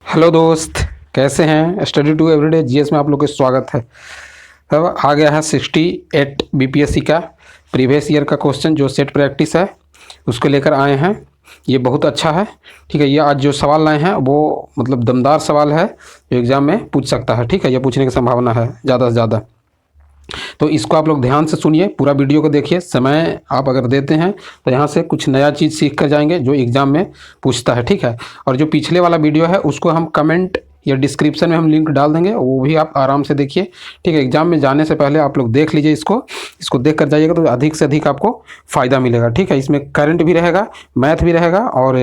Hello दोस्त, कैसे हैं। स्टडी टू एवरीडे जीएस में आप लोग का स्वागत है। अब आ गया है 68 बीपीएससी का प्रीवियस ईयर का क्वेश्चन जो सेट प्रैक्टिस है उसको लेकर आए हैं। ये बहुत अच्छा है। ठीक है, ये आज जो सवाल लाए हैं वो मतलब दमदार सवाल है जो एग्ज़ाम में पूछ सकता है। ठीक है, ये पूछने की संभावना है ज़्यादा से ज़्यादा। तो इसको आप लोग ध्यान से सुनिए, पूरा वीडियो को देखिए। समय आप अगर देते हैं तो यहाँ से कुछ नया चीज़ सीख कर जाएंगे जो एग्ज़ाम में पूछता है। ठीक है, और जो पिछले वाला वीडियो है उसको हम कमेंट या डिस्क्रिप्शन में हम लिंक डाल देंगे, वो भी आप आराम से देखिए। ठीक है, एग्ज़ाम में जाने से पहले आप लोग देख लीजिए, इसको देख कर जाइएगा तो अधिक से अधिक आपको फ़ायदा मिलेगा। ठीक है, इसमें करंट भी रहेगा, मैथ भी रहेगा और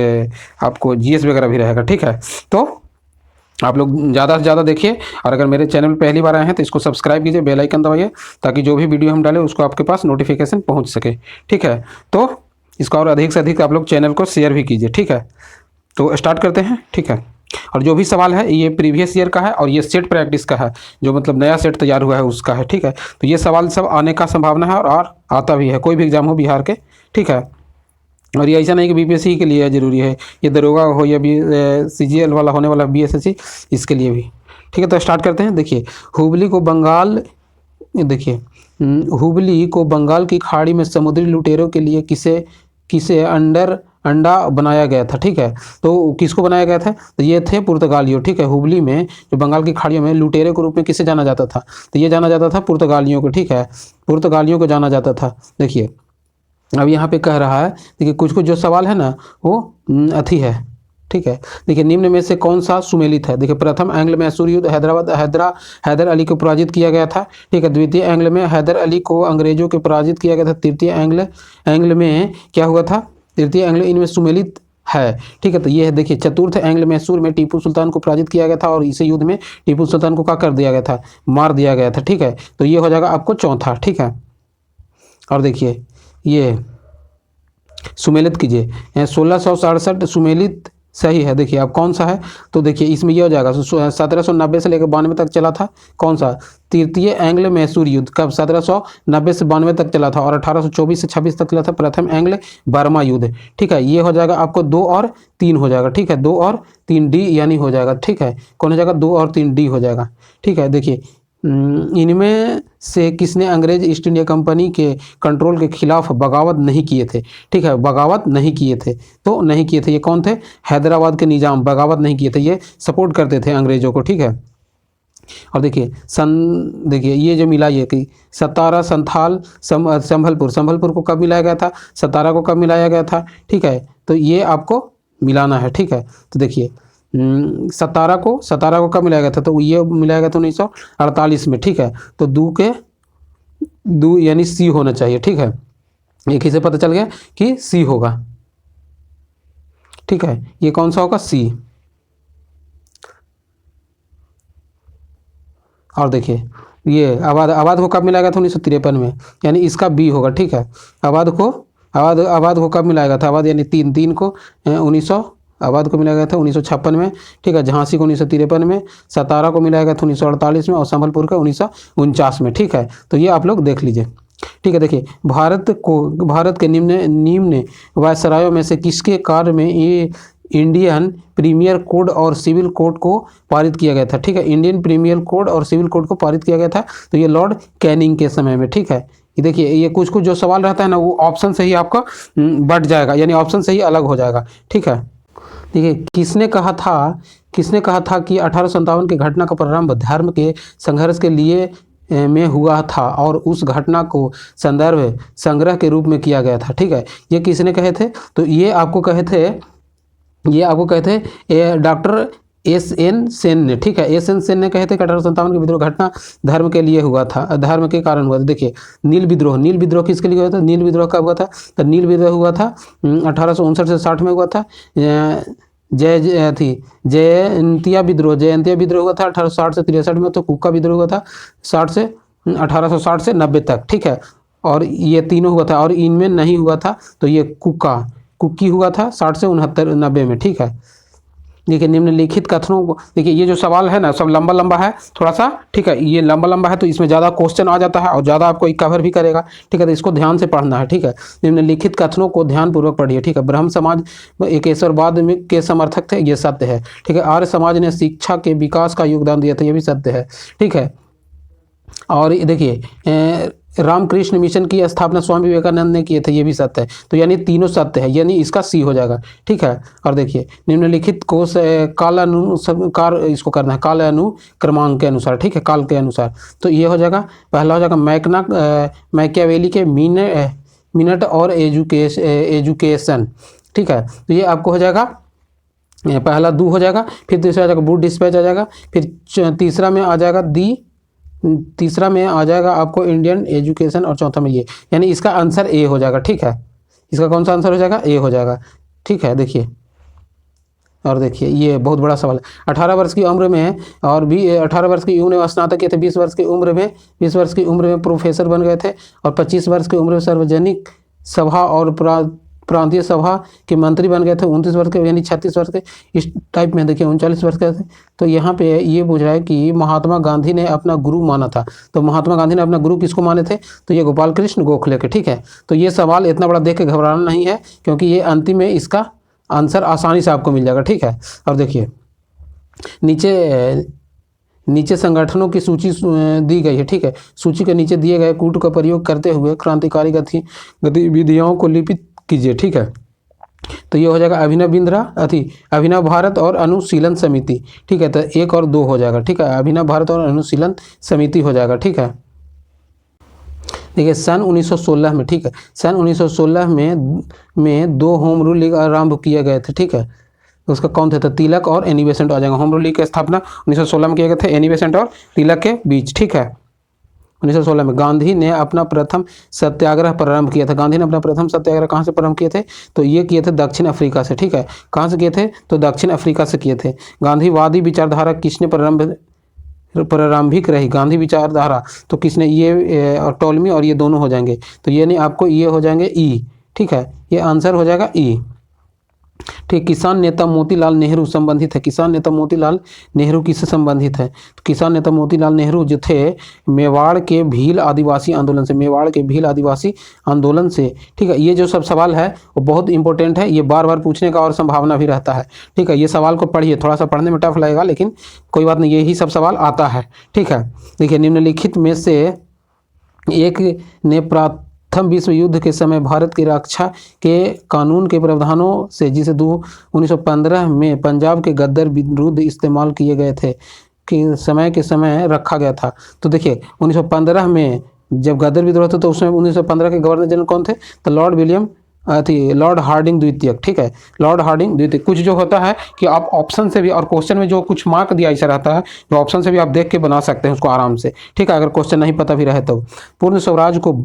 आपको जीएस वगैरह भी रहेगा। ठीक है, तो आप लोग ज़्यादा से ज़्यादा देखिए। और अगर मेरे चैनल पर पहली बार आए हैं तो इसको सब्सक्राइब कीजिए, बेल आइकन दबाइए ताकि जो भी वीडियो हम डालें उसको आपके पास नोटिफिकेशन पहुंच सके। ठीक है, तो इसको और अधिक से अधिक आप लोग चैनल को शेयर भी कीजिए। ठीक है, तो स्टार्ट करते हैं। ठीक है, और जो भी सवाल है ये प्रीवियस ईयर का है और ये सेट प्रैक्टिस का है, जो मतलब नया सेट तैयार हुआ है उसका है। ठीक है, तो ये सवाल सब आने का संभावना है और आता भी है, कोई भी एग्ज़ाम हो बिहार के। ठीक है, और ये ऐसा नहीं कि बीपीएससी के लिए ज़रूरी है, ये दरोगा हो या भी सीजीएल वाला होने वाला बीएसएससी, इसके लिए भी। ठीक है, तो स्टार्ट करते हैं। देखिए, हुबली को बंगाल देखिए हुबली को बंगाल की खाड़ी में समुद्री लुटेरों के लिए किसे किसे अंडा बनाया गया था। ठीक है, तो किसको बनाया गया था, तो ये थे पुर्तगालियों। ठीक है, हुबली में जो बंगाल की खाड़ियों में लुटेरे के रूप में किसे जाना जाता था, तो ये जाना जाता था पुर्तगालियों को। ठीक है, पुर्तगालियों को जाना जाता था। देखिए, अब यहाँ पे कह रहा है, देखिए कुछ कुछ जो सवाल है ना वो अथी है। ठीक है, देखिए निम्न में से कौन सा सुमेलित है। देखिए, प्रथम एंग्ल मैसूर युद्ध हैदर अली को पराजित किया गया था। ठीक है, द्वितीय एंग्ल में हैदर अली को अंग्रेजों के पराजित किया गया था। तृतीय एंग्ल में क्या हुआ था, तृतीय एंग्ल इनमें सुमेलित है। ठीक है, तो ये है। देखिए, चतुर्थ एंग्ल मैसूर में टीपू सुल्तान को पराजित किया गया था और इसी युद्ध में टीपू सुल्तान को क्या कर दिया गया था, मार दिया गया था। ठीक है, तो ये हो जाएगा आपको चौथा। ठीक है, और देखिए ये सुमेलित कीजिए, 1667 सुमेलित सही है। देखिए अब कौन सा है, तो देखिए इसमें ये हो जाएगा 1790 से लेकर 92 तक चला था। कौन सा, तृतीय एंग्ल मैसूर युद्ध कब, 1790 से 92 तक चला था और 1824 से 26 तक चला था प्रथम एंग्ल बर्मा युद्ध। ठीक है, ये हो जाएगा आपको 2 और 3 हो जाएगा। ठीक है, 2 और 3 डी यानी हो जाएगा। ठीक है, कौन हो जाएगा, 2 और 3 डी हो जाएगा। ठीक है, देखिए इनमें से किसने अंग्रेज ईस्ट इंडिया कंपनी के कंट्रोल के खिलाफ बगावत नहीं किए थे। ठीक है, बगावत नहीं किए थे, तो नहीं किए थे ये कौन थे, हैदराबाद के निजाम बगावत नहीं किए थे, ये सपोर्ट करते थे अंग्रेजों को। ठीक है, और देखिए देखिए ये जो मिला ये कि सतारा संथाल संभलपुर को कब मिलाया गया था, सतारा को कब मिलाया गया था। ठीक है, तो ये आपको मिलाना है। ठीक है, तो देखिए सतारा को कब मिलाया गया था, तो ये मिलाया गया था 1948 में। ठीक है, तो दू यानी सी होना चाहिए। ठीक है, एक ही से पता चल गया कि सी होगा। ठीक है, ये कौन सा होगा, सी। और देखिए ये आबाद को कब मिलाया गया था, 1953 में, यानी इसका बी होगा। ठीक है, आबाद को कब मिलाया गया था, आबाद यानी तीन को 1900 आबाद को मिलाया गया था 1956 में। ठीक है, झांसी को 1953 में, सतारा को मिलाया गया था 1948 में और संभलपुर का 1949 में। ठीक है, तो ये आप लोग देख लीजिए। ठीक है, देखिए भारत के निम्न वायसरायों में से किसके कार्य में ये इंडियन प्रीमियर कोड और सिविल कोड को पारित किया गया था। ठीक है, इंडियन प्रीमियर कोड और सिविल कोड को पारित किया गया था, तो ये लॉर्ड कैनिंग के समय में। ठीक है, ये देखिए ये कुछ कुछ जो सवाल रहता है ना वो ऑप्शन से ही आपका बढ़ जाएगा, यानी ऑप्शन से ही अलग हो जाएगा। ठीक है, देखिए किसने कहा था कि 1857 की घटना का प्रारंभ धर्म के संघर्ष के लिए में हुआ था और उस घटना को संग्रह के रूप में किया गया था। ठीक है, ये किसने कहे थे, तो ये आपको कहे थे डॉक्टर एस.एन. सेन ने। ठीक है, एस.एन. सेन ने कहे थे कि 1857 की विद्रोह घटना धर्म के लिए हुआ था, धर्म के कारण हुआ था। देखिए नील विद्रोह किसके लिए हुआ था, नील विद्रोह कब हुआ था, तो नील विद्रोह हुआ था 1859 से 60 में हुआ था। जयंतिया विद्रोह हुआ था 1860 से 63 में, तो कुका विद्रोह हुआ था 1860 से 90 तक। ठीक है, और ये तीनों हुआ था और इनमें नहीं हुआ था तो ये कुकी हुआ था 60 से 69 90 में। ठीक है, देखिए निम्नलिखित कथनों को, देखिए ये जो सवाल है ना सब लंबा लंबा है थोड़ा सा, ठीक है, ये लंबा लंबा है तो इसमें ज़्यादा क्वेश्चन आ जाता है और ज़्यादा आपको कवर भी करेगा, ठीक है, तो इसको ध्यान से पढ़ना है, ठीक है। निम्नलिखित कथनों को ध्यानपूर्वक पढ़िए, ठीक है। ब्रह्म समाज एकेश्वरवाद में के समर्थक थे, ये सत्य है, ठीक है। आर्य समाज ने शिक्षा के विकास का योगदान दिया था, ये भी सत्य है, ठीक है। और देखिए रामकृष्ण मिशन की स्थापना स्वामी विवेकानंद ने किए थे, ये भी सत्य है, तो यानी तीनों सत्य है, यानी इसका सी हो जाएगा, ठीक है। और देखिए निम्नलिखित को कालानुसार इसको करना है, काल अनुक्रमांक के अनुसार, ठीक है, काल के अनुसार, तो ये हो जाएगा, पहला हो जाएगा मैकियावेली के मिनट और एजुकेशन, ठीक है, तो ये आपको हो जाएगा पहला दो हो जाएगा, फिर दूसरा आ जाएगा वुड डिस्पैच आ जाएगा, फिर तीसरा में आ जाएगा आपको इंडियन एजुकेशन और चौथा में ये, यानी इसका आंसर ए हो जाएगा, ठीक है। इसका कौन सा आंसर हो जाएगा, ए हो जाएगा, ठीक है। देखिए और देखिए ये बहुत बड़ा सवाल है, 18 वर्ष की उम्र में और भी 18 वर्ष की उम्र में स्नातक किए थे, 20 वर्ष की उम्र में प्रोफेसर बन गए थे और 25 वर्ष की उम्र में सार्वजनिक सभा और प्रांतीय सभा के मंत्री बन गए थे, 29 वर्ष के यानी 36 वर्ष के, इस टाइप में देखिए 39 वर्ष के थे। तो यहाँ पे ये पूछ रहा है कि महात्मा गांधी ने अपना गुरु माना था, तो महात्मा गांधी ने अपना गुरु किसको माने थे, तो ये गोपाल कृष्ण गोखले के, ठीक है। तो ये सवाल इतना बड़ा देख के घबराना नहीं है, क्योंकि ये अंतिम में इसका आंसर आसानी से आपको मिल जाएगा, ठीक है। और देखिए नीचे संगठनों की सूची दी गई है, ठीक है। सूची के नीचे दिए गए कूट का प्रयोग करते हुए क्रांतिकारी गतिविधियों को लिपित कीजिए, ठीक है। तो ये हो जाएगा अभिनव भारत और अनुशीलन समिति, ठीक है। तो 1 और 2 हो जाएगा, ठीक है, अभिनव भारत और अनुशीलन समिति हो जाएगा, ठीक है। देखिए सन 1916 में, ठीक है, सन 1916 में 2 होम रूल लीग आरंभ किए गए थे, ठीक है। तो उसका कौन थे, तो तिलक और एनी बेसेंट आ जाएगा। होम रूल लीग की स्थापना 1916 में किए गए थे, एनी बेसेंट और तिलक के बीच, ठीक है। 1916 में गांधी ने अपना प्रथम सत्याग्रह प्रारंभ किया था। गांधी ने अपना प्रथम सत्याग्रह कहाँ से प्रारंभ किए थे, तो ये किए थे दक्षिण अफ्रीका से, ठीक है। कहाँ से किए थे, तो दक्षिण अफ्रीका से किए थे। गांधीवादी विचारधारा किसने प्रारंभिक रही, गांधी विचारधारा, तो किसने, ये और टोलमी और ये दोनों हो जाएंगे, तो ये नहीं आपको ये हो जाएंगे ई, ठीक है, ये आंसर हो जाएगा ई, ठीक। किसान नेता मोतीलाल नेहरू संबंधित है, किसान नेता मोतीलाल नेहरू किससे संबंधित है, तो किसान नेता मोतीलाल नेहरू जो थे मेवाड़ के भील आदिवासी आंदोलन से, मेवाड़ के भील आदिवासी आंदोलन से, ठीक है। ये जो सब सवाल है वो बहुत इंपॉर्टेंट है, ये बार बार पूछने का और संभावना भी रहता है, ठीक है। ये सवाल को पढ़िए, थोड़ा सा पढ़ने में टफ लगेगा लेकिन कोई बात नहीं, यही सब सवाल आता है, ठीक है। देखिए निम्नलिखित में से एक ने प्रथम विश्व युद्ध के समय भारत की रक्षा के कानून के प्रावधानों से, जिसे 1915 में पंजाब के गद्दार विरुद्ध इस्तेमाल किए गए थे कि समय के समय रखा गया था। तो देखिए 1915 में जब गद्दार विद्रोह था तो उसमें 1915 के गवर्नर जनरल कौन थे, तो लॉर्ड हार्डिंग द्वितीय, ठीक है, लॉर्ड हार्डिंग द्वितीय। कुछ जो होता है कि आप ऑप्शन से भी, और क्वेश्चन में जो कुछ मार्क दिया ऐसा रहता है जो ऑप्शन से भी आप देख के बना सकते हैं उसको आराम से, ठीक है, अगर क्वेश्चन नहीं पता भी रहे तो। पूर्ण स्वराज को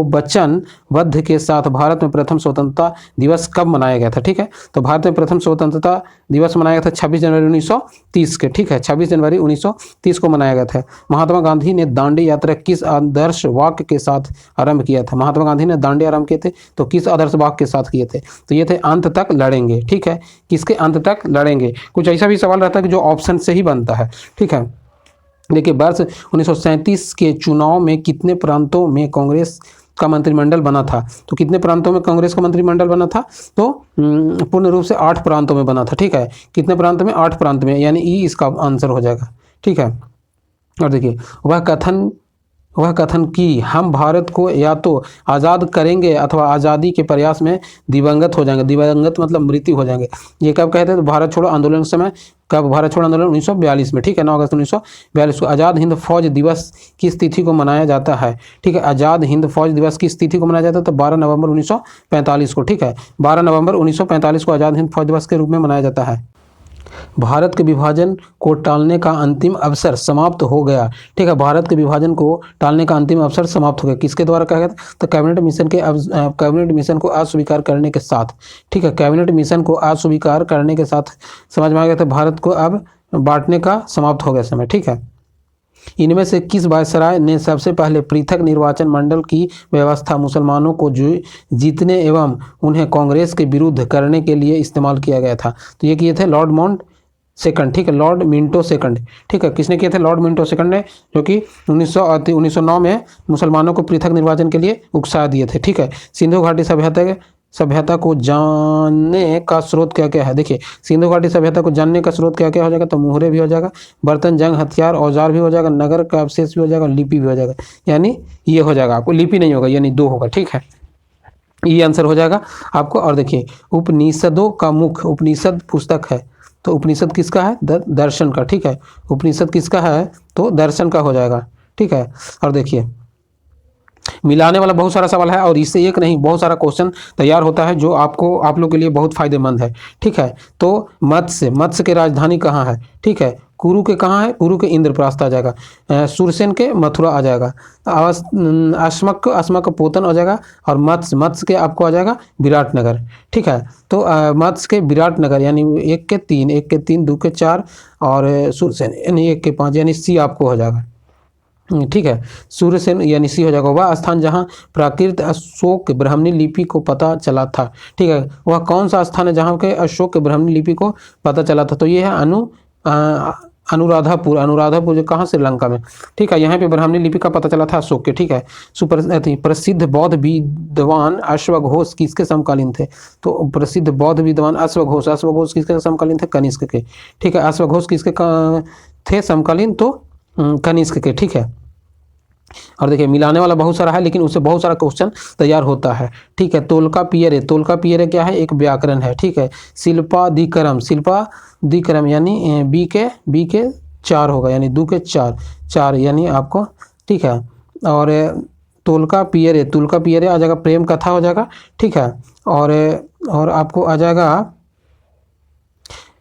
वचन बद्ध के साथ भारत में प्रथम स्वतंत्रता दिवस कब मनाया गया था, ठीक है। तो भारत में प्रथम स्वतंत्रता दिवस मनाया गया था 26 जनवरी 1930 के, ठीक है, 26 जनवरी 1930 को मनाया गया था। महात्मा गांधी ने दांडी यात्रा किस आदर्श वाक्य के साथ आरंभ किया था, महात्मा गांधी ने दांडी आरंभ किए थे तो किस आदर्श वाक्य के साथ किए थे, तो ये थे अंत तक लड़ेंगे, ठीक है। किसके अंत तक लड़ेंगे, कुछ ऐसा भी सवाल रहता है कि जो ऑप्शन से ही बनता है, ठीक है। देखिए वर्ष 1937 के चुनाव में कितने प्रांतों में कांग्रेस का मंत्रिमंडल बना था, तो कितने प्रांतों में कांग्रेस का मंत्रिमंडल बना था, तो पूर्ण रूप से 8 प्रांतों में बना था, ठीक है। कितने प्रांत में, 8 प्रांत में, यानी ई इसका आंसर हो जाएगा, ठीक है। और देखिए वह कथन कि हम भारत को या तो आज़ाद करेंगे अथवा आज़ादी के प्रयास में दिवंगत हो जाएंगे, दिवंगत मतलब मृत्यु हो जाएंगे, ये कब कहते हैं, तो भारत छोड़ो आंदोलन के समय, कब, भारत छोड़ो आंदोलन 1942 में, ठीक है, 9 अगस्त 1942 को। आज़ाद हिंद फौज दिवस किस तिथि को मनाया जाता है, ठीक है, आज़ाद हिंद फौज दिवस किस तिथि को मनाया जाता है, तो 12 नवंबर 1945 को, ठीक है, 12 नवंबर 1945 को आज़ाद हिंद फौज दिवस के रूप में मनाया जाता है। भारत के विभाजन को टालने का अंतिम अवसर समाप्त हो गया, ठीक है, भारत के विभाजन को टालने का अंतिम अवसर समाप्त हो गया, किसके द्वारा कहा गया था, तो कैबिनेट मिशन को अस्वीकार करने के साथ, ठीक है, कैबिनेट मिशन को अस्वीकार करने के साथ समझ में आ गया था, भारत को अब बांटने का समाप्त हो गया समय, ठीक है। इनमें से किस वायसराय ने सबसे पहले पृथक निर्वाचन मंडल की व्यवस्था मुसलमानों को जीतने एवं उन्हें कांग्रेस के विरुद्ध करने के लिए इस्तेमाल किया गया था? तो ये किए थे लॉर्ड माउंट सेकंड, ठीक है, लॉर्ड मिंटो सेकंड, ठीक है। किसने किए थे? लॉर्ड मिंटो सेकंड ने, जो कि 1909 में मुसलमानों को पृथक निर्वाचन के लिए उकसा दिए थे, ठीक है। सिंधु घाटी सभ्यता को जानने का स्रोत क्या क्या है? देखिए, सिंधु घाटी सभ्यता को जानने का स्रोत क्या क्या हो जाएगा? तो मुहरे भी हो जाएगा, बर्तन, जंग, हथियार, औजार भी हो जाएगा, नगर का अवशेष भी हो जाएगा, लिपि भी हो जाएगा। यानी ये हो जाएगा आपको, लिपि नहीं होगा, यानी 2 होगा, ठीक है। ये आंसर हो जाएगा आपको। और देखिए, उपनिषदों का मुख्य, उपनिषद पुस्तक है, तो उपनिषद किसका है? दर्शन का, ठीक है। उपनिषद किसका है? तो दर्शन का हो जाएगा, ठीक है। और देखिए, मिलाने वाला बहुत सारा सवाल है और इससे एक नहीं बहुत सारा क्वेश्चन तैयार होता है, जो आप लोग के लिए बहुत फायदेमंद है, ठीक है। तो मत्स्य के राजधानी कहाँ है? ठीक है, कुरु के कहाँ है? कुरु के इंद्रप्रस्थ आ जाएगा। सूरसेन के मथुरा आ जाएगा। अस्मक पोतन आ जाएगा। और मत्स्य के आपको आ जाएगा विराटनगर, ठीक है। तो मत्स्य के विराटनगर, यानी 1 के 3, 2 के 4 और सूरसेन यानी 1 के 5, यानी सी आपको हो जाएगा, ठीक है। सूर्यसेन यानी सी हो जाएगा। वह स्थान जहाँ प्राकृत अशोक ब्राह्मणी लिपि को पता चला था, ठीक है। वह कौन सा स्थान है जहाँ के अशोक ब्राह्मणी लिपि को पता चला था? तो ये है अनुराधापुर जो कहाँ? श्रीलंका में, ठीक है। यहाँ पे ब्राह्मणी लिपि का पता चला था अशोक के, ठीक है। प्रसिद्ध बौद्ध विद्वान अश्वघोष किसके समकालीन थे? तो प्रसिद्ध बौद्ध विद्वान अश्वघोष किसके समकालीन थे? कनिष्क के, ठीक है। अश्वघोष किसके थे समकालीन? तो कनिष्क के, ठीक है। और देखिए, मिलाने वाला बहुत सारा है, लेकिन उससे बहुत सारा क्वेश्चन तैयार होता है, ठीक है। तोलका पियरे क्या है? एक व्याकरण है, ठीक है। शिल्पादिकरम यानी बी के 4 होगा, यानी 2 के 4 यानी आपको, ठीक है। और तोलका पियरे आ जाएगा, प्रेम कथा हो जाएगा, ठीक है। और आपको आ जाएगा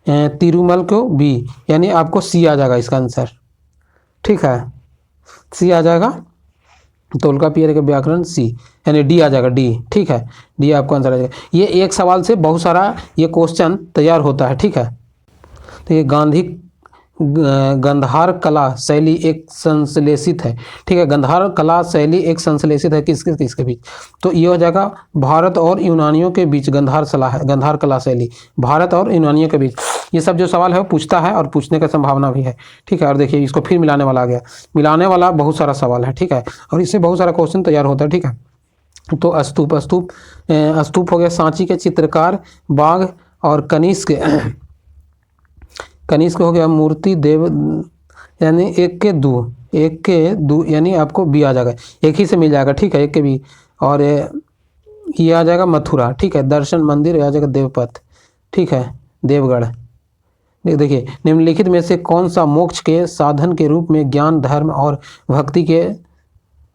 तिरुमल को बी, यानी आपको सी आ जाएगा इसका आंसर, ठीक है। सी आ जाएगा, तोलका पियरे के व्याकरण सी, यानी डी आ जाएगा, डी, ठीक है। डी आपको आंसर आ जाएगा। ये एक सवाल से बहुत सारा ये क्वेश्चन तैयार होता है, ठीक है। तो ये गंधार कला शैली एक संश्लेषित है, ठीक है। गंधार कला शैली एक संश्लेषित है किसके बीच? तो ये हो जाएगा भारत और यूनानियों के बीच। गंधार कला शैली भारत और यूनानियों के बीच। ये सब जो सवाल है वो पूछता है और पूछने का संभावना भी है, ठीक है। और देखिए, इसको फिर मिलाने वाला आ गया। मिलाने वाला बहुत सारा सवाल है, ठीक है, और इससे बहुत सारा क्वेश्चन तैयार होता है, ठीक है। तो स्तूप हो गया सांची के चित्रकार बाघ, और कनिष्क हो गया मूर्ति देव, यानी 1 के 2 यानी आपको बी आ जाएगा, एक ही से मिल जाएगा, ठीक है, 1 के बी। और ये आ जाएगा मथुरा, ठीक है। दर्शन मंदिर आ जाएगा देवपथ, ठीक है, देवगढ़। देखिए, निम्नलिखित में से कौन सा मोक्ष के साधन के रूप में ज्ञान, धर्म और भक्ति के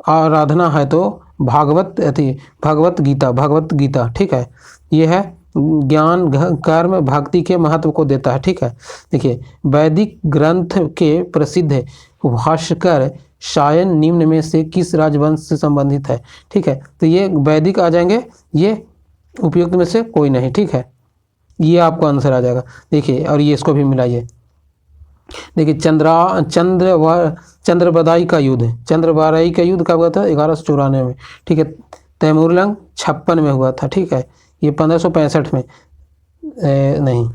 आराधना है? तो भगवत गीता, ठीक है। ये है ज्ञान, कर्म, भक्ति के महत्व को देता है, ठीक है। देखिए, वैदिक ग्रंथ के प्रसिद्ध भाष्यकर शायन निम्न में से किस राजवंश से संबंधित है? ठीक है, तो ये वैदिक आ जाएंगे, ये उपयुक्त में से कोई नहीं, ठीक है, ये आपको आंसर आ जाएगा। देखिए, और ये इसको भी मिलाइए। देखिए, चंद्रबदाई का युद्ध कब हुआ था? 1194 में, ठीक है। तैमूरलंग 56 में हुआ था, ठीक है। ये 1565 में नहीं,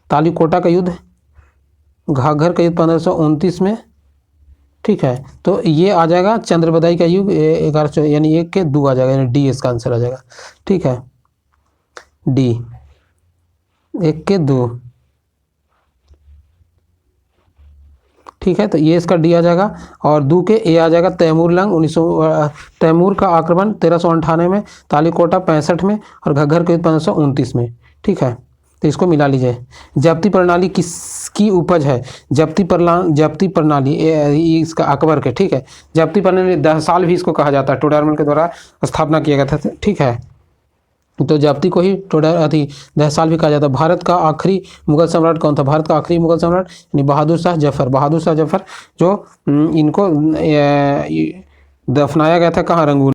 तालीकोटा का युद्ध, घाघर का युद्ध 1529 में, ठीक है। तो ये आ जाएगा चंद्रबदाई का युग 11 यानी 1 के 2 आ जाएगा, यानी डी इसका आंसर आ जाएगा, ठीक है, डी 1 के 2, ठीक है। तो ये इसका डी आ जाएगा, और 2 के ए आ जाएगा तैमूरलंग तैमूर का आक्रमण 1398 में, तालीकोटा 65 में, और घग्गर के 1529 में, ठीक है। तो इसको मिला लीजिए। जब्ती प्रणाली किसकी उपज है? जब्ती प्रणाली इसका अकबर के, ठीक है। जब्ती प्रणाली 10 साल भी इसको कहा जाता है, टोडरमल के द्वारा स्थापना किया गया था, ठीक है। तो जब्ती को ही 10 साल भी कहा जाता है। भारत का आखिरी मुगल सम्राट कौन था? भारत का आखिरी मुगल सम्राट यानी बहादुर शाह जफर, जो इनको दफनाया गया था कहाँ? रंगून,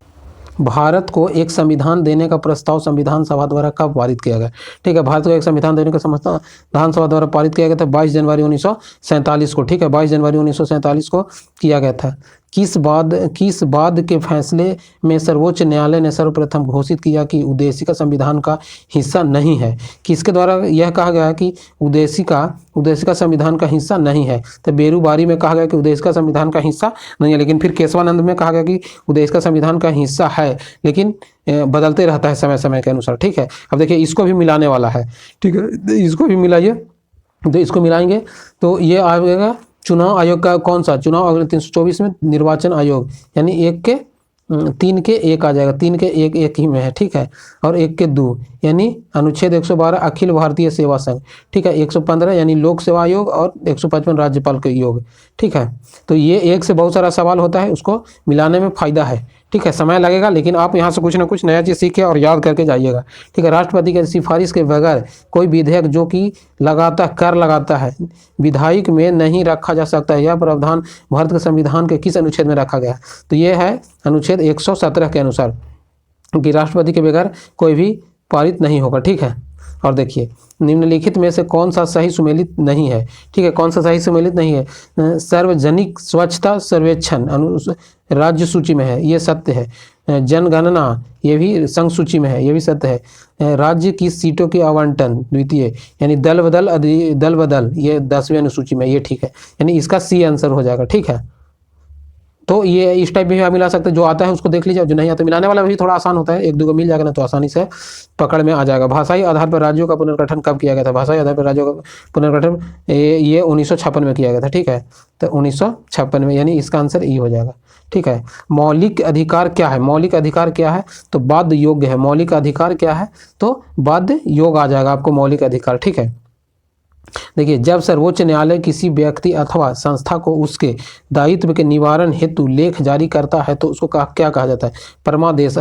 भारत को एक संविधान देने का प्रस्ताव संविधान सभा द्वारा कब पारित किया गया? ठीक है, भारत को एक संविधान देने का संविधान सभा द्वारा पारित किया गया था 22 जनवरी 1947 को। ठीक है, 22 जनवरी 1947 को किया गया था। किस बाद के फैसले में सर्वोच्च न्यायालय ने सर्वप्रथम घोषित किया कि उद्देशिका संविधान का हिस्सा नहीं है? किसके द्वारा यह कहा गया कि उद्देशिका संविधान का हिस्सा नहीं है? तो बेरूबारी में कहा गया कि उद्देशिका संविधान का हिस्सा नहीं है, लेकिन फिर केशवानंद में कहा गया कि उद्देशिका संविधान का हिस्सा है, लेकिन बदलते रहता है समय समय के अनुसार। ठीक है, अब देखिए इसको भी मिलाने वाला है। ठीक है, इसको भी मिलाइए, तो इसको मिलाएंगे तो ये आएगा चुनाव आयोग का कौन सा? चुनाव आयोग 324 में निर्वाचन आयोग, यानी 1 के 3 के 1 आ जाएगा, 3 के 1 1 ही में है। ठीक है, और 1 के 2 यानी अनुच्छेद 112 अखिल भारतीय सेवा संघ। ठीक है, 115 यानी लोक सेवा आयोग और 155 राज्यपाल के योग। ठीक है, तो ये एक से बहुत सारा सवाल होता है, उसको मिलाने में फ़ायदा है। ठीक है, समय लगेगा, लेकिन आप यहाँ से कुछ ना कुछ नया चीज़ सीखे और याद करके जाइएगा। ठीक है, राष्ट्रपति की सिफारिश के बगैर कोई विधेयक जो कि कर लगाता है विधायक में नहीं रखा जा सकता है। यह प्रावधान भारत के संविधान के किस अनुच्छेद में रखा गया? तो ये है अनुच्छेद 117 के अनुसार कि राष्ट्रपति के बगैर कोई भी पारित नहीं होगा। ठीक है, और देखिए निम्नलिखित में से कौन सा सही सुमेलित नहीं है? ठीक है, कौन सा सही सुमेलित नहीं है? सार्वजनिक स्वच्छता सर्वेक्षण राज्य सूची में है, ये सत्य है। जनगणना ये भी संघ सूची में है, ये भी सत्य है। राज्य की सीटों के आवंटन द्वितीय यानी दल बदल ये 10वीं अनुसूची में, ये ठीक है, यानी इसका सी आंसर हो जाएगा। ठीक है, तो ये इस टाइप भी आप मिला सकते हैं, जो आता है उसको देख लीजिए, जो नहीं आता मिलाने वाला भी थोड़ा आसान होता है, 1-2 को मिल जाएगा ना तो आसानी से पकड़ में आ जाएगा। भाषाई आधार पर राज्यों का पुनर्गठन कब किया गया था? भाषाई आधार पर राज्यों का पुनर्गठन ये 1956 में किया गया था। ठीक है, तो 1956 में, यानी इसका आंसर ई हो जाएगा। ठीक है, मौलिक अधिकार क्या है? मौलिक अधिकार क्या है? तो बाध्य योग्य है। मौलिक अधिकार क्या है? तो बाध्य योग आ जाएगा आपको मौलिक अधिकार। ठीक है, देखिए जब सर्वोच्च न्यायालय किसी व्यक्ति अथवा संस्था को उसके दायित्व के निवारण हेतु लेख जारी करता है तो उसको क्या कहा जाता है? परमादेश।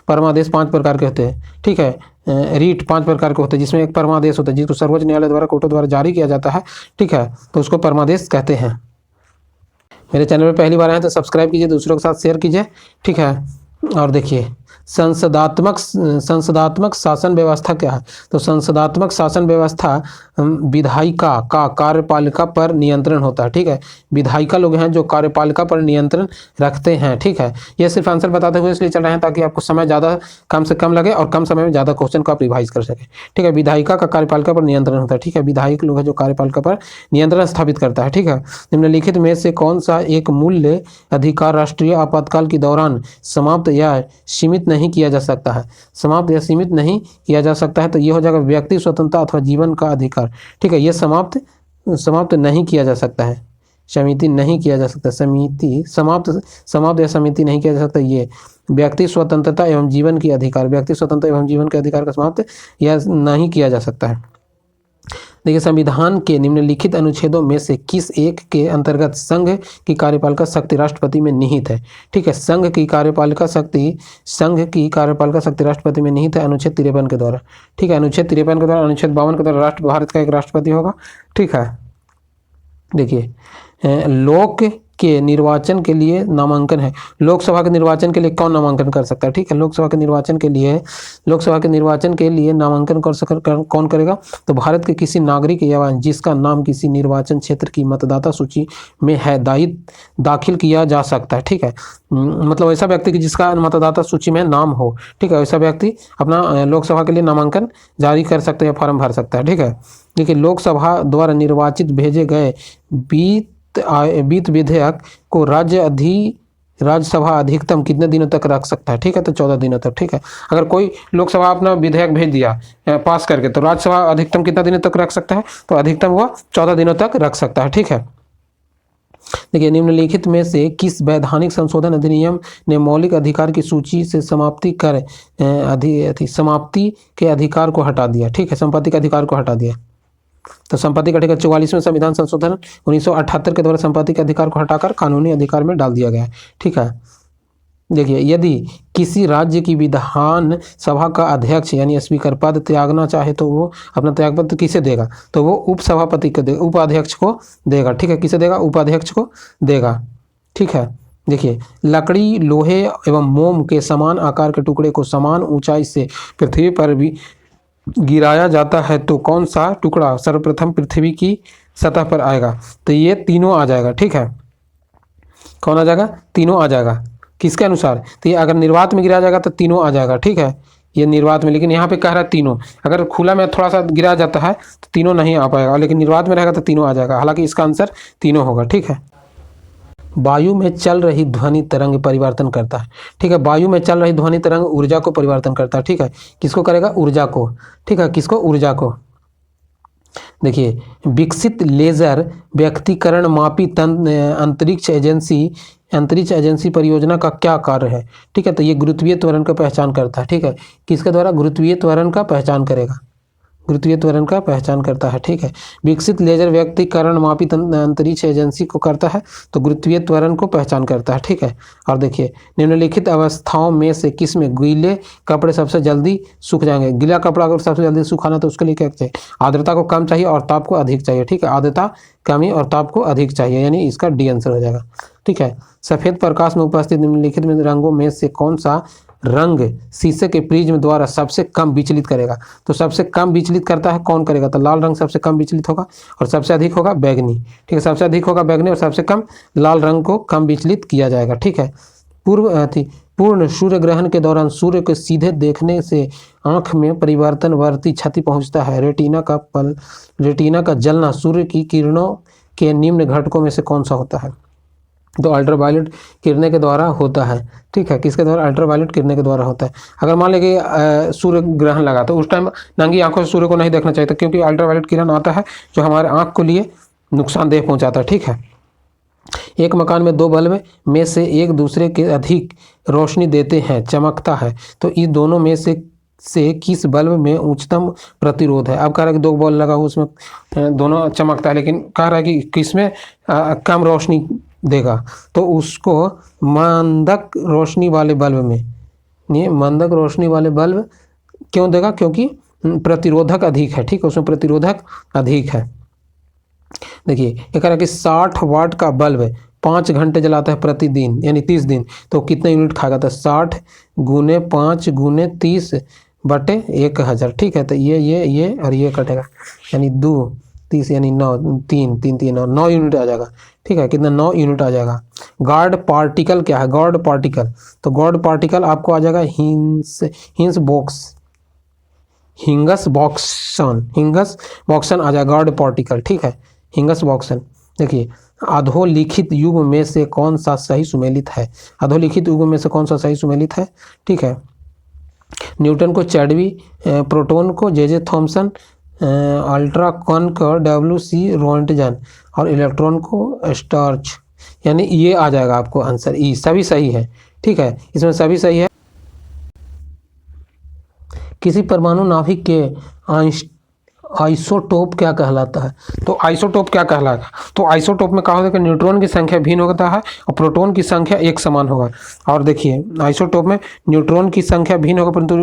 परमादेश 5 प्रकार के होते हैं। ठीक है, रीट 5 प्रकार के होते हैं, जिसमें एक परमादेश होता है जिसको सर्वोच्च न्यायालय द्वारा कोर्टों द्वारा जारी किया जाता है। ठीक है, तो उसको परमादेश कहते हैं। मेरे चैनल पर पहली बार आए तो सब्सक्राइब कीजिए, दूसरों के साथ शेयर कीजिए। ठीक है, और देखिए संसदात्मक शासन व्यवस्था क्या है? तो संसदात्मक शासन व्यवस्था विधायिका का कार्यपालिका पर नियंत्रण होता है। ठीक है, विधायिका लोग हैं जो कार्यपालिका पर नियंत्रण रखते हैं। ठीक है, ये सिर्फ आंसर बताते हुए इसलिए चल रहे हैं ताकि आपको समय ज़्यादा कम से कम लगे और कम समय में ज़्यादा क्वेश्चन को आप रिवाइज कर सकें। ठीक है, विधायिका का कार्यपालिका पर नियंत्रण होता है। ठीक है, विधायक लोग हैं जो कार्यपालिका पर नियंत्रण स्थापित करता है। ठीक है, निम्नलिखित में से कौन सा एक मूल्य अधिकार राष्ट्रीय आपातकाल के दौरान समाप्त या सीमित नहीं किया जा सकता है? समाप्त या सीमित नहीं किया जा सकता है, तो ये हो जाएगा व्यक्ति स्वतंत्रता अथवा जीवन का अधिकार। ठीक है, ये समाप्त नहीं किया जा सकता है, समिति नहीं किया जा सकता, समिति समाप्त या समिति नहीं किया जा सकता। ये व्यक्ति स्वतंत्रता एवं जीवन की अधिकार, व्यक्ति स्वतंत्रता एवं जीवन के अधिकार का समाप्त या नहीं किया जा सकता है। देखिए संविधान के निम्नलिखित अनुच्छेदों में से किस एक के अंतर्गत संघ की कार्यपालिका शक्ति राष्ट्रपति में निहित है? ठीक है, संघ की कार्यपालिका शक्ति राष्ट्रपति में निहित है अनुच्छेद 53 के द्वारा। ठीक है, अनुच्छेद 53 के द्वारा, अनुच्छेद 52 के द्वारा भारत का एक राष्ट्रपति होगा। ठीक है, देखिए लोक के निर्वाचन के लिए नामांकन है। लोकसभा के निर्वाचन के लिए कौन नामांकन कर सकता है? ठीक है, लोकसभा के निर्वाचन के लिए नामांकन कौन करेगा? तो भारत के किसी नागरिक या जिसका नाम किसी निर्वाचन क्षेत्र की मतदाता सूची में है दाखिल किया जा सकता है। ठीक है, मतलब ऐसा व्यक्ति की जिसका मतदाता सूची में नाम हो। ठीक है, ऐसा व्यक्ति अपना लोकसभा के लिए नामांकन जारी कर सकता है या फॉर्म भर सकता है। ठीक है, देखिए लोकसभा द्वारा निर्वाचित भेजे गए वित्त विधेयक को राज्यसभा अधिकतम कितने दिनों तक रख सकता है? ठीक है, तो 14 दिनों तक। ठीक है, अगर कोई लोकसभा अपना विधेयक भेज दिया पास करके, तो राज्यसभा अधिकतम कितना दिनों तक रख सकता है? तो अधिकतम वह 14 दिनों तक रख सकता है। ठीक है, देखिए निम्नलिखित में से किस वैधानिक संशोधन अधिनियम ने मौलिक अधिकार की सूची से समाप्ति के अधिकार को हटा दिया? ठीक है, संपत्ति के अधिकार को हटा दिया। तो संपत्ति का, ठीक है, 44वें संविधान संशोधन 1978 के द्वारा संपत्ति के अधिकार को हटाकर कानूनी अधिकार में डाल दिया गया है। ठीक है, देखिए यदि किसी राज्य की विधान सभा का अध्यक्ष यानी स्पीकर पद त्यागना चाहे तो वो अपना त्यागपत्र किसे देगा? तो वो उपाध्यक्ष को देगा। ठीक है, किसे देगा? उपाध्यक्ष को देगा। ठीक है, देखिए, लकड़ी, लोहे एवं मोम के समान आकार के टुकड़े को समान ऊंचाई से पृथ्वी पर भी गिराया जाता है तो कौन सा टुकड़ा सर्वप्रथम पृथ्वी की सतह पर आएगा? तो ये तीनों आ जाएगा, ठीक है। कौन आ जाएगा? तीनों आ जाएगा। किसके अनुसार? तो ये अगर निर्वात में गिराया जाएगा तो तीनों आ जाएगा, ठीक है, ये निर्वात में, लेकिन यहाँ पे कह रहा है तीनों। अगर खुला में थोड़ा सा गिराया जाता है तो तीनों नहीं आ पाएगा, लेकिन निर्वात में रहेगा तो तीनों आ जाएगा। हालांकि इसका आंसर तीनों होगा, ठीक है। वायु में चल रही ध्वनि तरंग परिवर्तन करता है, ठीक है। वायु में चल रही ध्वनि तरंग ऊर्जा को परिवर्तन करता है, ठीक है। किसको करेगा? ऊर्जा को, ठीक है। किसको? ऊर्जा को। देखिए, विकसित लेजर व्यक्तिकरण मापी अंतरिक्ष एजेंसी परियोजना का क्या कार्य है? ठीक है, तो ये गुरुत्वीय त्वरण का पहचान करता है, ठीक है। किसके द्वारा? गुरुत्वीय त्वरण का पहचान करेगा, गुरुत्वीय त्वरण का पहचान करता है, ठीक है। विकसित लेजर व्यक्तिकरण मापी अंतरिक्ष एजेंसी को करता है तो गुरुत्वीय त्वरण को पहचान करता है, ठीक है। और देखिए, निम्नलिखित अवस्थाओं में से किस में गीले कपड़े सबसे जल्दी सूख जाएंगे? गीला कपड़ा अगर सबसे जल्दी सूखाना तो उसके लिए क्या चाहिए? आर्द्रता को कम चाहिए और ताप को अधिक चाहिए, ठीक है। आर्द्रता कमी और ताप को अधिक चाहिए, यानी इसका डी आंसर हो जाएगा, ठीक है। सफेद प्रकाश में उपस्थित निम्नलिखित में रंगों में से कौन सा रंग शीशे के प्रिज्म द्वारा सबसे कम विचलित करेगा? तो सबसे कम विचलित करता है कौन करेगा? तो लाल रंग सबसे कम विचलित होगा और सबसे अधिक होगा बैगनी, ठीक है। सबसे अधिक होगा बैगनी और सबसे कम लाल रंग को कम विचलित किया जाएगा, ठीक है। पूर्ण सूर्य ग्रहण के दौरान सूर्य को सीधे देखने से आंख में परिवर्तनवर्ती क्षति पहुंचता है। रेटिना का जलना सूर्य की किरणों के निम्न घटकों में से कौन सा होता है? तो अल्ट्रावायलेट किरणें के द्वारा होता है, ठीक है। किसके द्वारा? अल्ट्रावायलेट किरणें के द्वारा होता है। अगर मान लें कि सूर्य ग्रहण लगा तो उस टाइम नंगी आंखों से सूर्य को नहीं देखना चाहिए था, क्योंकि अल्ट्रावायलेट किरण आता है जो हमारे आंख को लिए नुकसानदेह पहुंचाता है, ठीक है। एक मकान में दो बल्ब में से एक दूसरे के अधिक रोशनी देते हैं, चमकता है, तो इन दोनों में से किस बल्ब में उच्चतम प्रतिरोध है? अब कह रहा है कि दो बल्ब लगा हुआ उसमें दोनों चमकता है, लेकिन कह रहा है कि किसमें कम रोशनी देगा? तो उसको मंदक रोशनी वाले बल्ब में, ये मंदक रोशनी वाले बल्ब क्यों देगा? क्योंकि प्रतिरोधक अधिक है, ठीक है, उसमें प्रतिरोधक अधिक है। देखिए, ये कह रहा है कि 60 वाट का बल्ब 5 घंटे जलाता है प्रतिदिन, यानी 30 दिन, तो कितने यूनिट खाएगा? तो 60 गुने 5 गुने 30 बटे 1000, ठीक है। तो ये और ये कटेगा, यानी 2 30 यानी 9 3 3 3 9 यूनिट आ जाएगा, ठीक है। कितना? 9 यूनिट आ जाएगा। गॉड पार्टिकल क्या है? गॉड पार्टिकल, तो गॉड पार्टिकल आपको आ जाएगा हिंगस बॉक्सन आ जाएगा गॉड पार्टिकल, ठीक है, हिंगस बॉक्सन। देखिए, अधोलिखित युग में से कौन सा सही सुमेलित है? अधोलिखित युग में से कौन सा सही सुमेलित है? ठीक है, न्यूटन को चैडवी, प्रोटॉन को जे थॉमसन, अल्ट्राकॉन को WC रोंटगन और इलेक्ट्रॉन को स्टार्च, यानी ये आ जाएगा आपको आंसर ई। सभी सही है, ठीक है, इसमें सभी सही है। किसी परमाणु नाभिक के आइसोटोप क्या कहलाता है? तो आइसोटोप क्या कहलाएगा? तो आइसोटोप में कहा होता है कि न्यूट्रॉन की संख्या भिन्न होता है और प्रोटॉन की संख्या एक समान होगा। और देखिए, आइसोटोप में न्यूट्रॉन की संख्या भिन्न होगा परंतु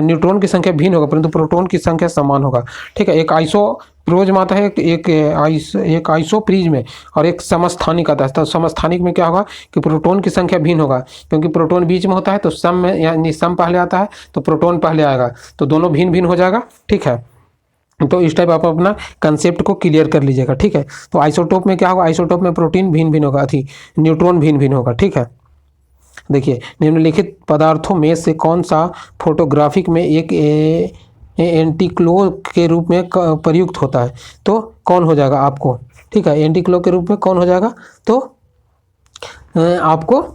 न्यूट्रॉन की संख्या भिन्न होगा परंतु प्रोटॉन की संख्या समान होगा, ठीक है। एक आइसोप्रोज में आता है, एक आइसोप्रीज में और एक समस्थानिक आता है। तो समस्थानिक में क्या होगा कि प्रोटॉन की संख्या भिन्न होगा, क्योंकि प्रोटॉन बीच में होता है तो सम में, यानी सम पहले आता है तो प्रोटॉन पहले आएगा, तो दोनों भिन्न भिन्न हो जाएगा, ठीक है। तो इस टाइप आप अपना कंसेप्ट को क्लियर कर लीजिएगा, ठीक है। तो आइसोटोप में क्या होगा? आइसोटोप में प्रोटीन भिन्न भिन्न होगा, न्यूट्रॉन भिन्न भिन्न होगा, ठीक है। देखिए, निम्नलिखित पदार्थों में से कौन सा फोटोग्राफिक में एक एंटीक्लो के रूप में प्रयुक्त होता है? तो कौन हो जाएगा आपको? ठीक है, एंटीक्लो के रूप में कौन हो जाएगा? तो आपको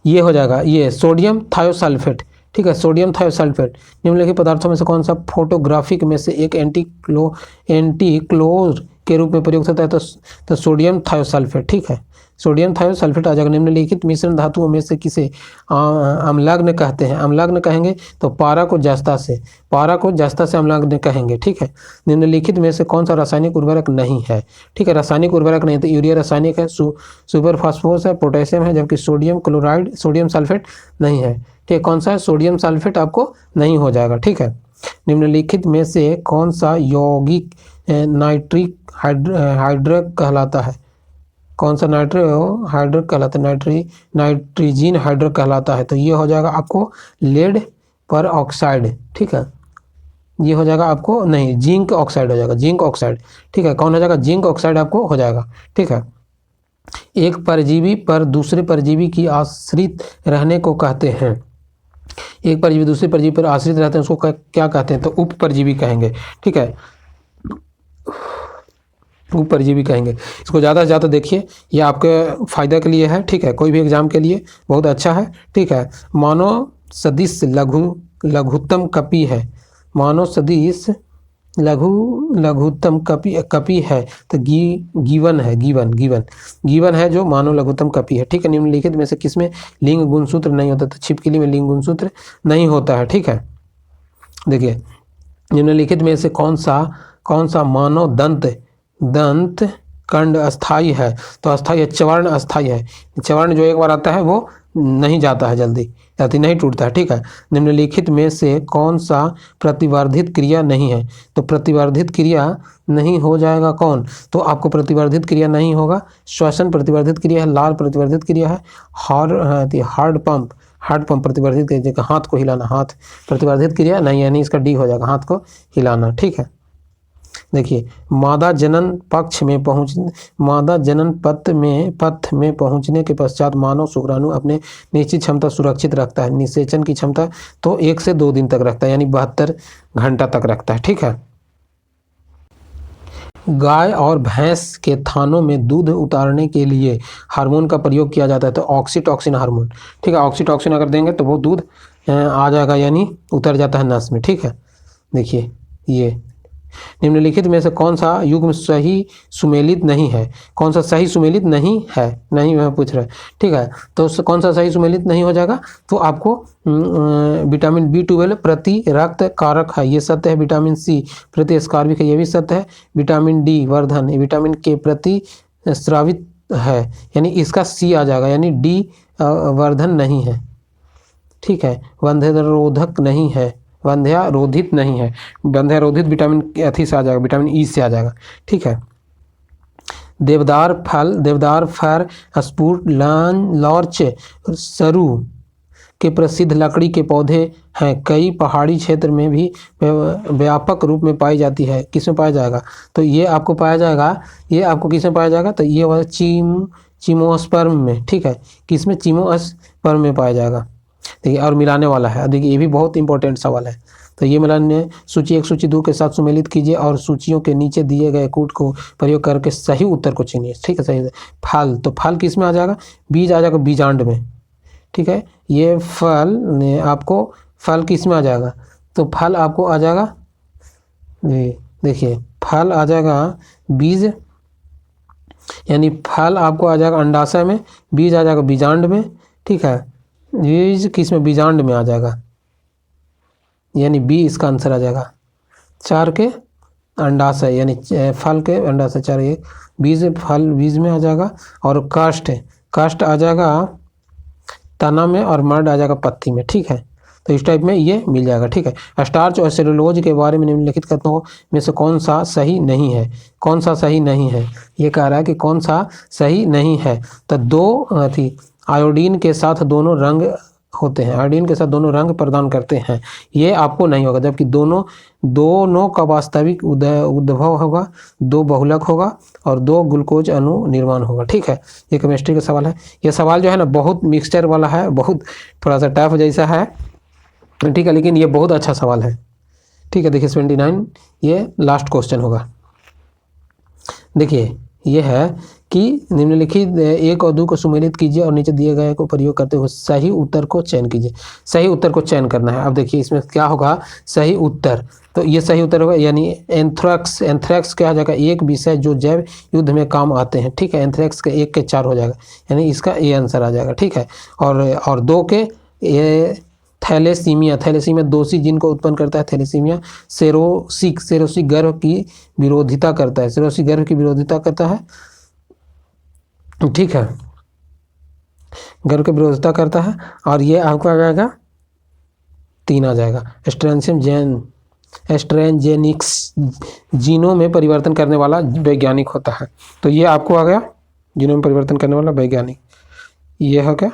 ये हो जाएगा, ये सोडियम थायोसल्फेट, ठीक है, सोडियम थायोसल्फेट। निम्नलिखित पदार्थों में से कौन सा फोटोग्राफिक में से एक एंटीक्लोर के रूप में प्रयुक्त होता है? तो सोडियम थायोसल्फेट, ठीक है, सोडियम थायोसल्फेट आ जाएगा। निम्नलिखित मिश्रण धातुओं में से किसे अम्लग्न कहते हैं? अम्लग्न कहेंगे तो पारा को जस्ता से अम्लग्न कहेंगे, ठीक है। निम्नलिखित में से कौन सा रासायनिक उर्वरक नहीं है? ठीक है, रासायनिक उर्वरक नहीं, तो यूरिया रासायनिक है, सुपर फास्फोरस है, पोटेशियम है, जबकि सोडियम क्लोराइड, सोडियम सल्फेट नहीं है, ठीक है। कौन सा है? सोडियम सल्फेट आपको नहीं हो जाएगा, ठीक है। निम्नलिखित में से कौन सा यौगिक नाइट्रिक हाइड्रक कहलाता है? कौन सा हाइड्रिक कहलाता है, नाइट्रोजन हाइड्रिक कहलाता है। तो ये हो जाएगा आपको लेड पर ऑक्साइड, ठीक है। ये हो जाएगा आपको, नहीं, जिंक ऑक्साइड हो जाएगा, जिंक ऑक्साइड, ठीक है। कौन हो जाएगा, जिंक ऑक्साइड आपको हो जाएगा, ठीक है। एक परजीवी पर दूसरे परजीवी की आश्रित रहने को कहते हैं। एक परजीवी दूसरे परजीवी पर आश्रित रहते हैं, उसको क्या कहते हैं, तो उप परजीवी कहेंगे, ठीक है, उप परजीवी कहेंगे। इसको ज़्यादा से ज़्यादा देखिए, ये आपके फायदा के लिए है, ठीक है, कोई भी एग्जाम के लिए बहुत अच्छा है, ठीक है। मानव सदिश लघुत्तम कपि है, मानव सदिश लघुत्तम कपि है, तो गीवन है, गीवन है जो मानव लघुत्तम कपि है, ठीक है। निम्नलिखित में से किसमें लिंग गुणसूत्र नहीं होता, तो छिपकली में लिंग गुणसूत्र नहीं होता है, ठीक है। देखिए, निम्नलिखित में से कौन सा मानव दंत कंड अस्थाई है, तो अस्थाई है, चवर्ण अस्थाई है। चवर्ण जो एक बार आता है वो नहीं जाता है, जल्दी नहीं टूटता है, ठीक है। निम्नलिखित में से कौन सा प्रतिवर्धित क्रिया नहीं है, तो प्रतिवर्धित क्रिया नहीं हो जाएगा कौन, तो आपको प्रतिवर्धित क्रिया नहीं होगा, श्वसन प्रतिवर्धित क्रिया है, लाल प्रतिवर्धित क्रिया है, हार्ड पंप प्रतिवर्धित क्रिया, हाथ को हिलाना, हाथ प्रतिवर्धित क्रिया नहीं, यानी इसका डी हो जाएगा, हाथ को हिलाना, ठीक है। देखिए, मादा जनन पथ में पहुंचने के पश्चात मानव शुक्राणु अपने निश्चित क्षमता सुरक्षित रखता है। निषेचन की क्षमता तो 1 से 2 दिन तक रखता है, यानी 72 घंटा तक रखता है, ठीक है। गाय और भैंस के थानों में दूध उतारने के लिए हार्मोन का प्रयोग किया जाता है, तो ऑक्सीटॉक्सिन हार्मोन, ठीक है। ऑक्सीटॉक्सिन अगर देंगे तो वो दूध आ जाएगा, यानी उतर जाता है नस में, ठीक है। देखिए, ये निम्नलिखित में से कौन सा युग्म सही सुमेलित नहीं है, कौन सा सही सुमेलित नहीं है, नहीं मैं पूछ रहा है, ठीक है। तो कौन सा सही सुमेलित नहीं हो जाएगा, तो आपको विटामिन B12 प्रति रक्त कारक है, ये सत्य है। विटामिन C प्रति स्कारविक है, ये भी सत्य है। Vitamin D Vardhan, vitamin K प्रति स्रावित है, यानी इसका C आ जाएगा, यानी D वर्धन नहीं है, ठीक है। वंध्यारोधक नहीं है, वंध्यारोधित नहीं है, वंध्यारोधित विटामिन अथी से आ जाएगा, विटामिन ई से आ जाएगा, ठीक है। देवदार फर स्पूट लॉर्च सरू के प्रसिद्ध लकड़ी के पौधे हैं, कई पहाड़ी क्षेत्र में भी व्यापक रूप में पाई जाती है। किसमें पाया जाएगा, तो ये आपको पाया जाएगा, ये आपको किसमें पाया जाएगा, तो ये वाला चीमोस्पर्म में, ठीक है। किसमें, चीमोस्पर्म में पाया जाएगा, देखिए। और मिलाने वाला है, देखिए ये भी बहुत इंपॉर्टेंट सवाल है। तो ये मिलाने सूची 1 सूची 2 के साथ सुमेलित कीजिए और सूचियों के नीचे दिए गए कूट को प्रयोग करके सही उत्तर को चुनिए, ठीक है। सही फल, तो फल किस में आ जाएगा, बीज आ जाएगा बीजांड में, ठीक है। ये फल आपको, फल किस में आ जाएगा, तो फल आपको आ जाएगा, देखिए फल आ जाएगा बीज, यानी फल आपको आ जाएगा अंडाशय में, बीज आ जाएगा बीजांड में, ठीक है। बीज किस में, बीजांड में आ जाएगा, यानी बी इसका आंसर आ जाएगा। 4 के अंडाशय, यानी फल के अंडाशय 4, ये बीज, फल बीज में आ जाएगा। और काष्ठ आ जाएगा तना में, और मर्ड आ जाएगा पत्ती में, ठीक है। तो इस टाइप में ये मिल जाएगा, ठीक है। स्टार्च और सेलुलोज के बारे में निम्नलिखित कथनों में से कौन सा सही नहीं है, कौन सा सही नहीं है, ये कह रहा है कि कौन सा सही नहीं है। तो 2 थी आयोडीन के साथ दोनों रंग होते हैं, आयोडीन के साथ दोनों रंग प्रदान करते हैं, ये आपको नहीं होगा, जबकि दोनों का वास्तविक उद्भव होगा, 2 बहुलक होगा और 2 ग्लूकोज अणु निर्माण होगा, ठीक है। ये केमिस्ट्री का सवाल है। ये सवाल जो है ना बहुत मिक्सचर वाला है, बहुत थोड़ा सा टफ जैसा है, ठीक है, लेकिन ये बहुत अच्छा सवाल है, ठीक है। देखिए 79 ये लास्ट क्वेश्चन होगा। देखिए ये है कि निम्नलिखित 1 और 2 को सुमेलित कीजिए और नीचे दिए गए को प्रयोग करते हुए सही उत्तर को चयन कीजिए। सही उत्तर को चयन करना है। अब देखिए इसमें क्या होगा, सही उत्तर, तो ये सही उत्तर होगा, यानी एंथ्रेक्स क्या हो जाएगा, एक विषय जो जैव युद्ध में काम आते हैं, ठीक है। एंथ्रेक्स के 1 के 4 हो जाएगा, यानी इसका ए आंसर आ जाएगा, ठीक है। और 2 के ये थैलेसीमिया दोषी जीन को उत्पन्न करता है। थैलेसीमिया सेरोसिक गर्भ की विरोधिता करता है, सेरोसिक गर्भ की विरोधिता करता है, ठीक है, गर्भ की विरोधिता करता है। और ये आपको आ जाएगा 3 आ जाएगा। एस्ट्रेंजेनिक्स जीनों में परिवर्तन करने वाला वैज्ञानिक होता है, तो ये आपको आ गया जीनोम में परिवर्तन करने वाला वैज्ञानिक, ये है क्या?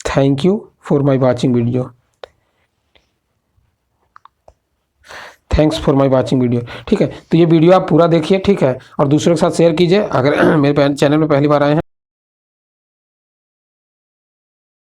Thank you for my watching video, thanks for my watching video. ठीक है, तो ये वीडियो आप पूरा देखिए, ठीक है, और दूसरों के साथ शेयर कीजिए। अगर मेरे चैनल में पहली बार आए हैं